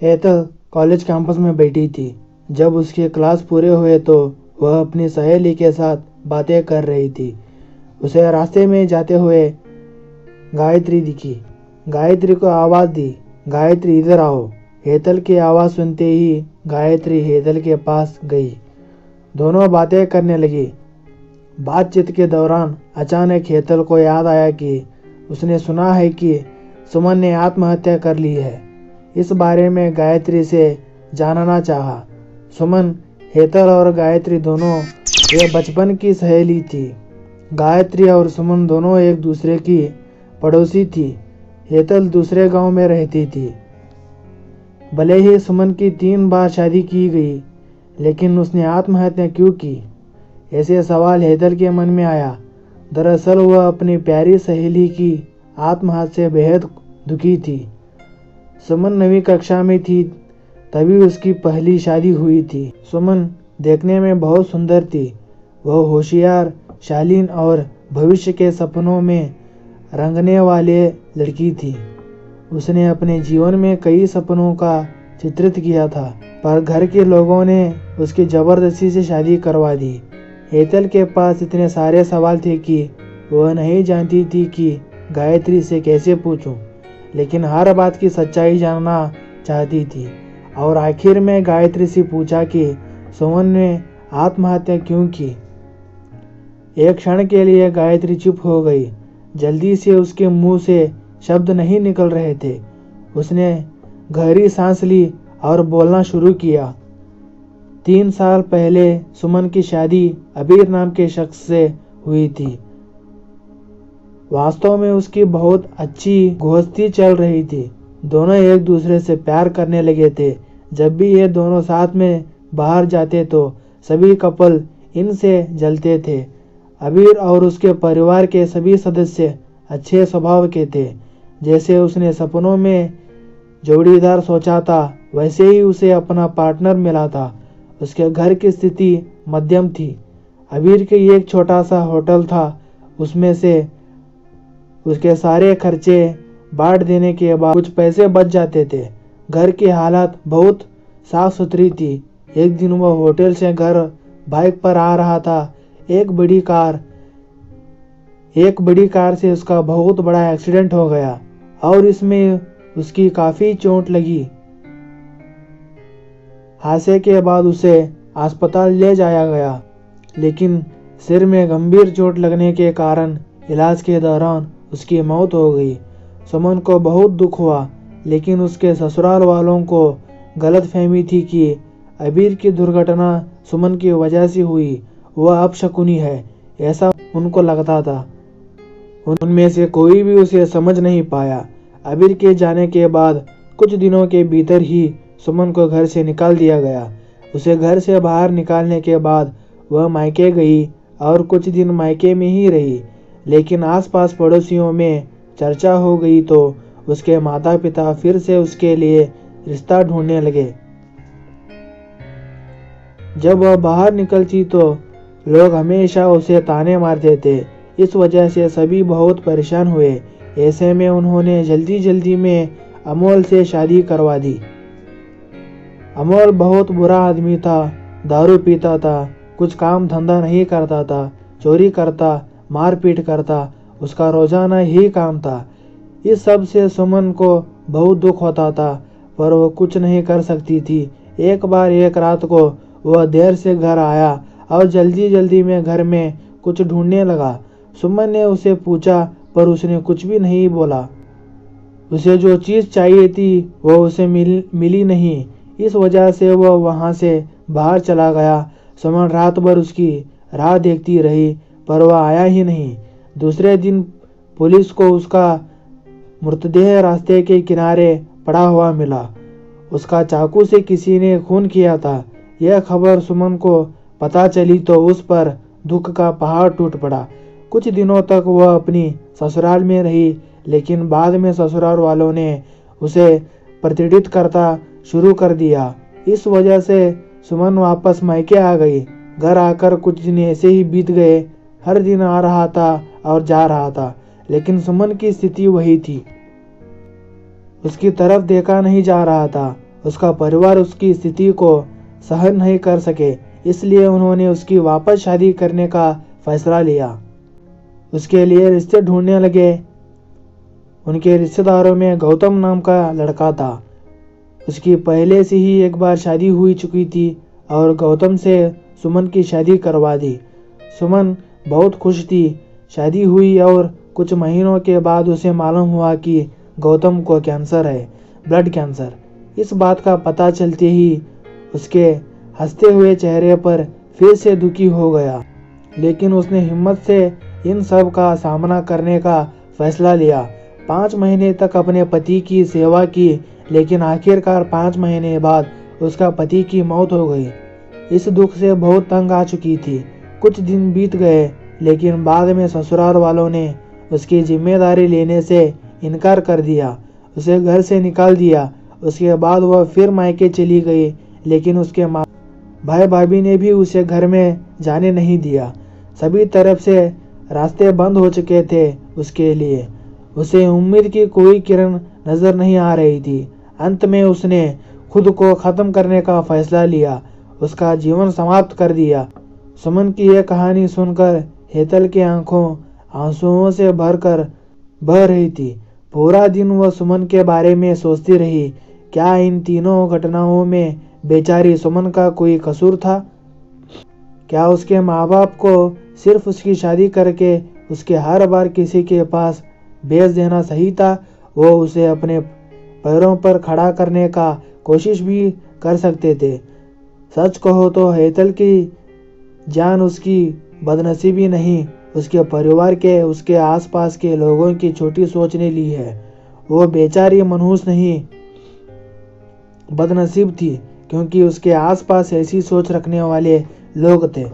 Hetal college campus में बैठी थी। जब उसके क्लास पूरे हुए तो वह अपनी सहेली के साथ बातें कर रही थी। उसे रास्ते में जाते हुए गायत्री दिखी। गायत्री को आवाज़ दी, गायत्री इधर आओ। हेतल की आवाज़ सुनते ही गायत्री हेतल के पास गई। दोनों बातें करने लगी। बातचीत के दौरान अचानक हेतल को याद आया कि उसने सुना है कि सुमन ने आत्महत्या कर ली है। इस बारे में गायत्री से जानना चाहा। सुमन, हेतल और गायत्री दोनों ये बचपन की सहेली थी। गायत्री और सुमन दोनों एक दूसरे की पड़ोसी थी। हेतल दूसरे गांव में रहती थी। भले ही सुमन की 3 बार शादी की गई, लेकिन उसने आत्महत्या क्यों की? ऐसे सवाल हेतल के मन में आया। दरअसल वह अपनी प्यारी सहेली की आत्महत्या से बेहद दुखी थी। सुमन 9वीं कक्षा में थी तभी उसकी पहली शादी हुई थी। सुमन देखने में बहुत सुंदर थी। वह होशियार, शालीन और भविष्य के सपनों में रंगने वाले लड़की थी। उसने अपने जीवन में कई सपनों का चित्रित किया था, पर घर के लोगों ने उसकी जबरदस्ती से शादी करवा दी। हेतल के पास इतने सारे सवाल थे कि वह नहीं जानती थी कि गायत्री से कैसे पूछूं, लेकिन हर बात की सच्चाई जानना चाहती थी। और आखिर में गायत्री से पूछा कि सुमन ने आत्महत्या क्यों की। एक क्षण के लिए गायत्री चुप हो गई। जल्दी से उसके मुंह से शब्द नहीं निकल रहे थे। उसने गहरी सांस ली और बोलना शुरू किया। 3 साल पहले सुमन की शादी अबीर नाम के शख्स से हुई थी। वास्तव में उसकी बहुत अच्छी दोस्ती चल रही थी। दोनों एक दूसरे से प्यार करने लगे थे। जब भी ये दोनों साथ में बाहर जाते तो सभी कपल इनसे जलते थे। अबीर और उसके परिवार के सभी सदस्य अच्छे स्वभाव के थे। जैसे उसने सपनों में जोड़ीदार सोचा था, वैसे ही उसे अपना पार्टनर मिला था। उसके घर की स्थिति मध्यम थी। अबीर के एक छोटा सा होटल था, उसमें से उसके सारे खर्चे बांट देने के बाद कुछ पैसे बच जाते थे। घर की हालत बहुत साफ सुथरी थी। एक दिन वह होटल से घर बाइक पर आ रहा था। एक बड़ी कार से उसका बहुत बड़ा एक्सीडेंट हो गया और इसमें उसकी काफी चोट लगी। हादसे के बाद उसे अस्पताल ले जाया गया, लेकिन सिर में गंभीर चोट लगने के कारण इलाज के दौरान उसकी मौत हो गई। सुमन को बहुत दुख हुआ, लेकिन उसके ससुराल वालों को गलतफहमी थी कि अबीर की दुर्घटना सुमन की वजह से हुई। वह अपशकुनी है, ऐसा उनको लगता था। उनमें से कोई भी उसे समझ नहीं पाया। अबीर के जाने के बाद कुछ दिनों के भीतर ही सुमन को घर से निकाल दिया गया। उसे घर से बाहर निकालने के बाद वह मायके गई और कुछ दिन मायके में ही रही। लेकिन आसपास पड़ोसियों में चर्चा हो गई तो उसके माता पिता फिर से उसके लिए रिश्ता ढूंढने लगे। जब वह बाहर निकलती तो लोग हमेशा उसे ताने मारते थे। इस वजह से सभी बहुत परेशान हुए। ऐसे में उन्होंने जल्दी जल्दी में अमोल से शादी करवा दी। अमोल बहुत बुरा आदमी था, दारू पीता था, कुछ काम धंधा नहीं करता था, चोरी करता, मारपीट करता, उसका रोजाना ही काम था। इस सब से सुमन को बहुत दुख होता था, पर वह कुछ नहीं कर सकती थी। एक बार एक रात को वह देर से घर आया और जल्दी जल्दी में घर में कुछ ढूंढने लगा। सुमन ने उसे पूछा, पर उसने कुछ भी नहीं बोला। उसे जो चीज चाहिए थी वो उसे मिली नहीं। इस वजह से वह वहां से बाहर चला गया। सुमन रात भर उसकी राह देखती रही, पर वह आया ही नहीं। दूसरे दिन पुलिस को उसका मृतदेह रास्ते के किनारे पड़ा हुआ मिला। उसका चाकू से किसी ने खून किया था। यह खबर सुमन को पता चली तो उस पर दुख का पहाड़ टूट पड़ा। कुछ दिनों तक वह अपनी ससुराल में रही, लेकिन बाद में ससुराल वालों ने उसे प्रतिष्ठित करता शुरू कर दिया। इस वजह से सुमन वापस मायके आ गई। घर आकर कुछ दिन ऐसे ही बीत गए। हर दिन आ रहा था और जा रहा था, लेकिन सुमन की स्थिति वही थी। उसकी तरफ देखा नहीं जा रहा था। उसका परिवार उसकी स्थिति को सहन नहीं कर सके, इसलिए उन्होंने उसकी वापस शादी करने का फैसला लिया। उसके लिए रिश्ते ढूंढने लगे। उनके रिश्तेदारों में गौतम नाम का लड़का था। उसकी पहले से ही एक बार शादी हुई चुकी थी और गौतम से सुमन की शादी करवा दी। सुमन बहुत खुश थी। शादी हुई और कुछ महीनों के बाद उसे मालूम हुआ कि गौतम को कैंसर है, ब्लड कैंसर। इस बात का पता चलते ही उसके हंसते हुए चेहरे पर फिर से दुखी हो गया, लेकिन उसने हिम्मत से इन सब का सामना करने का फैसला लिया। 5 महीने तक अपने पति की सेवा की, लेकिन आखिरकार 5 महीने बाद उसका पति की मौत हो गई। इस दुख से बहुत तंग आ चुकी थी। कुछ दिन बीत गए, लेकिन बाद में ससुराल वालों ने उसकी जिम्मेदारी लेने से इनकार कर दिया, उसे घर से निकाल दिया। उसके बाद वह फिर मायके चली गई, लेकिन उसके भाई भाभी ने भी उसे घर में जाने नहीं दिया। सभी तरफ से रास्ते बंद हो चुके थे उसके लिए। उसे उम्मीद की कोई किरण नजर नहीं आ रही थी। अंत में उसने खुद को खत्म करने का फैसला लिया, उसका जीवन समाप्त कर दिया। सुमन की यह कहानी सुनकर हेतल की आंखों आंसुओं से भरकर बह रही थी। पूरा दिन वह सुमन के बारे में सोचती रही। क्या इन तीनों घटनाओं में बेचारी सुमन का कोई कसूर था? क्या उसके माँ बाप को सिर्फ उसकी शादी करके उसके हर बार किसी के पास भेज देना सही था? वो उसे अपने पैरों पर खड़ा करने का कोशिश भी कर सकते थे। सच कहो तो हेतल की जान उसकी बदनसीबी नहीं, उसके परिवार के, उसके आसपास के लोगों की छोटी सोच ने ली है। वो बेचारी मनहूस नहीं, बदनसीब थी, क्योंकि उसके आसपास ऐसी सोच रखने वाले लोग थे।